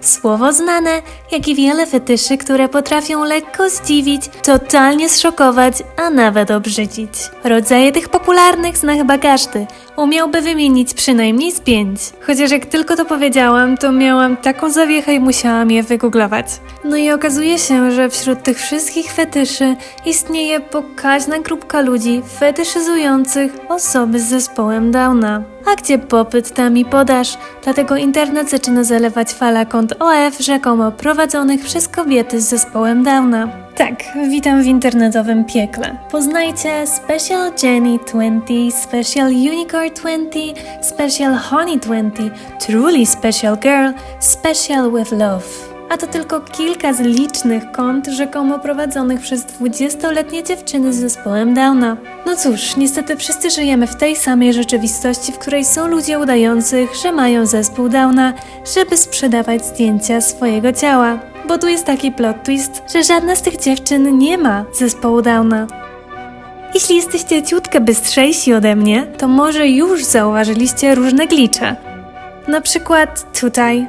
słowo znane, jak i wiele fetyszy, które potrafią lekko zdziwić, totalnie zszokować, a nawet obrzydzić. Rodzaje tych popularnych zna chyba każdy. Umiałby wymienić przynajmniej z 5. Chociaż jak tylko to powiedziałam, to miałam taką zawiechę i musiałam je wygooglować. No i okazuje się, że wśród tych wszystkich fetyszy istnieje pokaźna grupka ludzi fetyszyzujących osoby z zespołem Downa. A gdzie popyt, tam i podaż, dlatego internet zaczyna zalewać fala kont OF rzekomo prowadzonych przez kobiety z zespołem Downa. Tak, witam w internetowym piekle. Poznajcie Special Jenny 20, Special Unicorn 20, Special Honey 20, Truly Special Girl, Special with Love. A to tylko kilka z licznych kont rzekomo prowadzonych przez 20-letnie dziewczyny z zespołem Downa. No cóż, niestety wszyscy żyjemy w tej samej rzeczywistości, w której są ludzie udających, że mają zespół Downa, żeby sprzedawać zdjęcia swojego ciała. Bo tu jest taki plot twist, że żadna z tych dziewczyn nie ma zespołu Downa. Jeśli jesteście ciutkę bystrzejsi ode mnie, to może już zauważyliście różne glicze. Na przykład tutaj.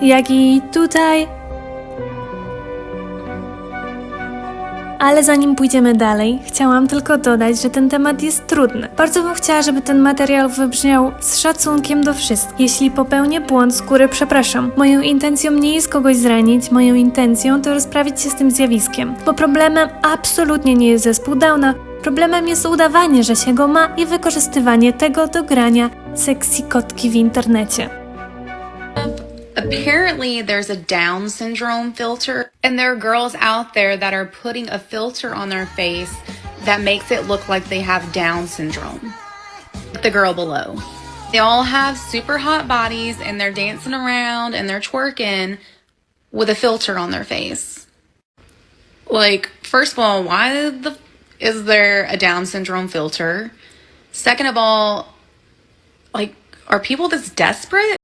Jak i tutaj. Ale zanim pójdziemy dalej, chciałam tylko dodać, że ten temat jest trudny. Bardzo bym chciała, żeby ten materiał wybrzmiał z szacunkiem do wszystkich. Jeśli popełnię błąd, z góry przepraszam. Moją intencją nie jest kogoś zranić, moją intencją to rozprawić się z tym zjawiskiem. Bo problemem absolutnie nie jest zespół Downa. Problemem jest udawanie, że się go ma i wykorzystywanie tego do grania sexy kotki w internecie. Apparently, there's a Down syndrome filter, and there are girls out there that are putting a filter on their face that makes it look like they have Down syndrome. The girl below. They all have super hot bodies, and they're dancing around and they're twerking with a filter on their face. Like, first of all, why is there a Down syndrome filter? Second of all, like, are people this desperate?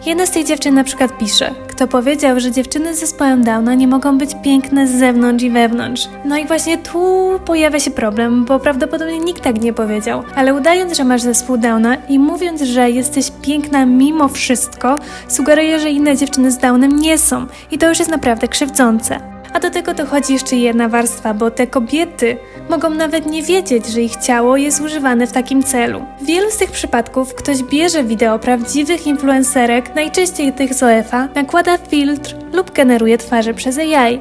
Jedna z tych dziewczyn na przykład pisze, kto powiedział, że dziewczyny z zespołem Downa nie mogą być piękne z zewnątrz i wewnątrz. No i właśnie tu pojawia się problem, bo prawdopodobnie nikt tak nie powiedział. Ale udając, że masz zespół Downa i mówiąc, że jesteś piękna mimo wszystko, sugeruje, że inne dziewczyny z Downem nie są. I to już jest naprawdę krzywdzące. A do tego dochodzi jeszcze jedna warstwa, bo te kobiety mogą nawet nie wiedzieć, że ich ciało jest używane w takim celu. W wielu z tych przypadków ktoś bierze wideo prawdziwych influencerek, najczęściej tych z OF-a, nakłada filtr lub generuje twarze przez AI.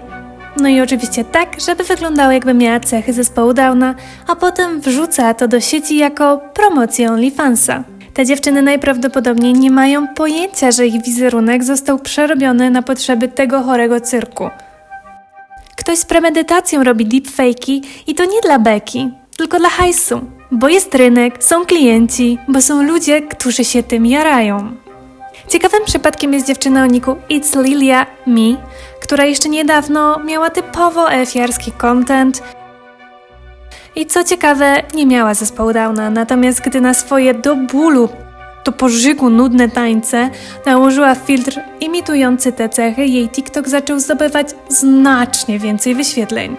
No i oczywiście tak, żeby wyglądało jakby miała cechy zespołu Downa, a potem wrzuca to do sieci jako promocję OnlyFansa. Te dziewczyny najprawdopodobniej nie mają pojęcia, że ich wizerunek został przerobiony na potrzeby tego chorego cyrku. Ktoś z premedytacją robi deepfake'i i to nie dla beki, tylko dla hajsu. Bo jest rynek, są klienci, bo są ludzie, którzy się tym jarają. Ciekawym przypadkiem jest dziewczyna o niku It's Lilia Me, która jeszcze niedawno miała typowo elfiarski content i co ciekawe nie miała zespołu Downa, natomiast gdy na swoje do bólu do pożygu nudne tańce nałożyła filtr imitujący te cechy, jej TikTok zaczął zdobywać znacznie więcej wyświetleń.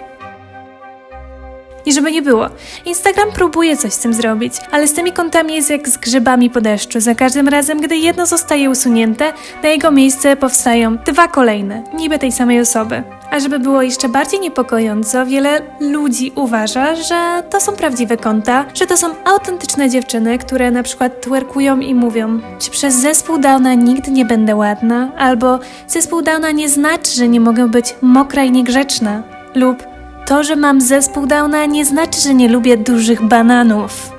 I żeby nie było, Instagram próbuje coś z tym zrobić, ale z tymi kontami jest jak z grzybami po deszczu. Za każdym razem, gdy jedno zostaje usunięte, na jego miejsce powstają 2 kolejne, niby tej samej osoby. A żeby było jeszcze bardziej niepokojąco, wiele ludzi uważa, że to są prawdziwe konta, że to są autentyczne dziewczyny, które na przykład twerkują i mówią, czy przez zespół Downa nigdy nie będę ładna, albo zespół Downa nie znaczy, że nie mogę być mokra i niegrzeczna, lub to, że mam zespół Downa nie znaczy, że nie lubię dużych bananów.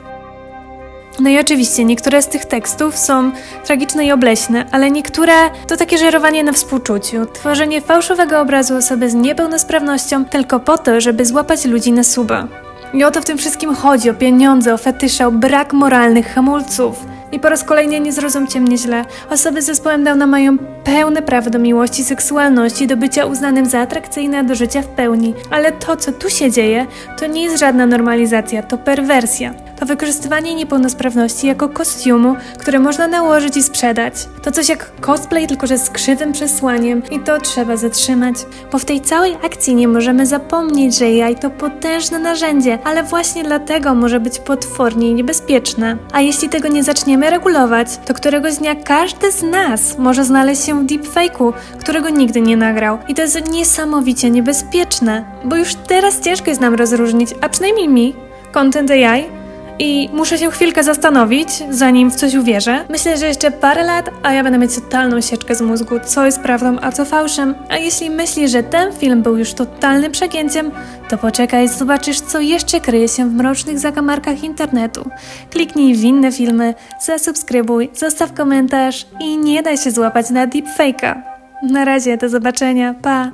No i oczywiście niektóre z tych tekstów są tragiczne i obleśne, ale niektóre to takie żerowanie na współczuciu, tworzenie fałszywego obrazu osoby z niepełnosprawnością tylko po to, żeby złapać ludzi na suba. I o to w tym wszystkim chodzi, o pieniądze, o fetysze, o brak moralnych hamulców. I po raz kolejny nie zrozumcie mnie źle, osoby z zespołem Downa mają pełne prawo do miłości, seksualności, do bycia uznanym za atrakcyjne, do życia w pełni. Ale to, co tu się dzieje, to nie jest żadna normalizacja, to perwersja. To wykorzystywanie niepełnosprawności jako kostiumu, które można nałożyć i sprzedać. To coś jak cosplay, tylko że z krzywym przesłaniem i to trzeba zatrzymać. Bo w tej całej akcji nie możemy zapomnieć, że AI to potężne narzędzie, ale właśnie dlatego może być potwornie niebezpieczne. A jeśli tego nie zaczniemy regulować, to któregoś dnia każdy z nas może znaleźć się w deepfake'u, którego nigdy nie nagrał. I to jest niesamowicie niebezpieczne, bo już teraz ciężko jest nam rozróżnić, a przynajmniej mi, content AI, i muszę się chwilkę zastanowić, zanim w coś uwierzę. Myślę, że jeszcze parę lat, a ja będę mieć totalną sieczkę z mózgu, co jest prawdą, a co fałszem. A jeśli myślisz, że ten film był już totalnym przegięciem, to poczekaj, zobaczysz, co jeszcze kryje się w mrocznych zakamarkach internetu. Kliknij w inne filmy, zasubskrybuj, zostaw komentarz i nie daj się złapać na deepfake'a. Na razie, do zobaczenia, pa!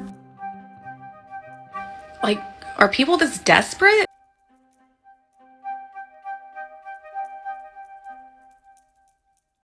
Like, are people this desperate?